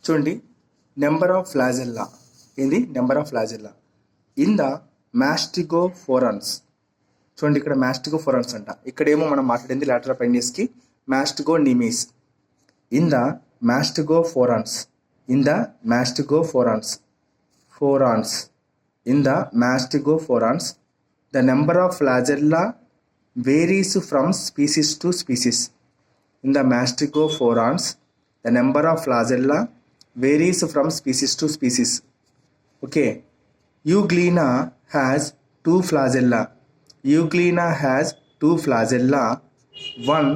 చూడండి, number of flagella ఏంది? Number of flagella in the mastigophorans. చూడండి, ఇక్కడ మాస్టిగోఫోరన్స్ అంట. ఇక్కడేమో మనం మాట్లాడింది లాటరల్ అపెండిస్కి mastigonemes. In the mastigophorans, in the mastigophorans phorans, in the mastigophorans the number of flagella varies from species to species. In the mastigophorans, the number of flagella varies from species to species. Okay, Euglena has 2 flagella. Euglena has 2 flagella, one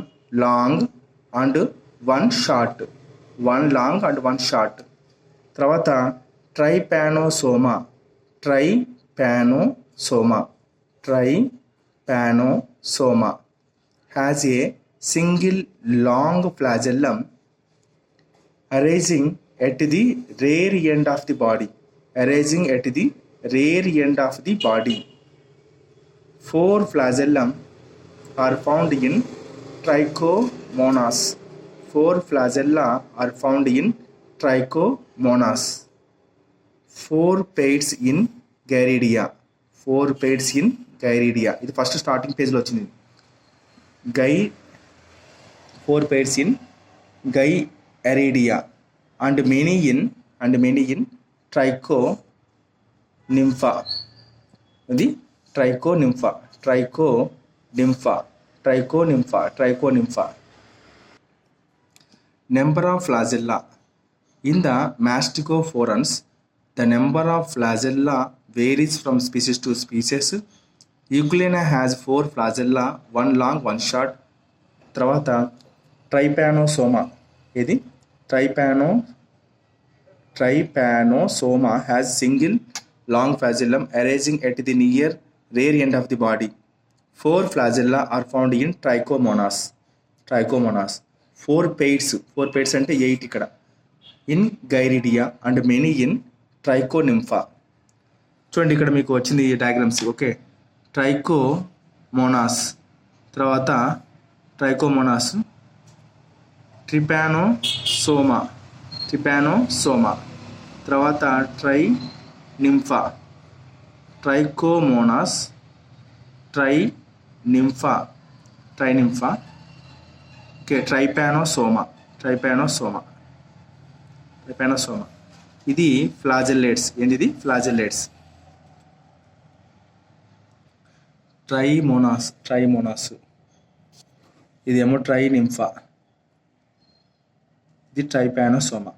long and one short. One long and one short. తర్వాత trypanosoma. Trypanosoma has a single long flagellum arising at the rear end of the body. Arising at the rear end of the body. 4 flagellum are found in Trichomonas. 4 flagella are found in Trichomonas. 4 pairs in Gyridia. 4 pairs in Gyridia. ఇది first starting పేజ్లో వచ్చింది. 4 pairs in Gyridia and many in Trichonympha. ఇది Trichonympha. Number of flagella in the mastigophorans. The number of flagella varies from species to species. Euglena has 4 flagella, one long, one short. తర్వాత trypanosoma. ఇది trypanosoma has single long flagellum arising at the rear end of the body. 4 flagella are found in Trichomonas. 4 pairs అంటే 8 ఇక్కడ. In Gyridia and many in Trichonympha. చూడండి, ఇక్కడ మీకు వచ్చింది diagrams. Okay, trichomonas, తర్వాత ట్రిపానోసోమా, తర్వాత ట్రైనింఫా, ట్రైకోమోనాస్, ట్రైనింఫా, ఓకే, ట్రైపానోసోమా. ఇది ఫ్లాజెల్లేట్స్. ఏంటిది? ఫ్లాజెల్లేట్స్. ట్రైమోనాస్, ఇదేమో ట్రైనింఫా, ఇది ట్రైపానోసోమా.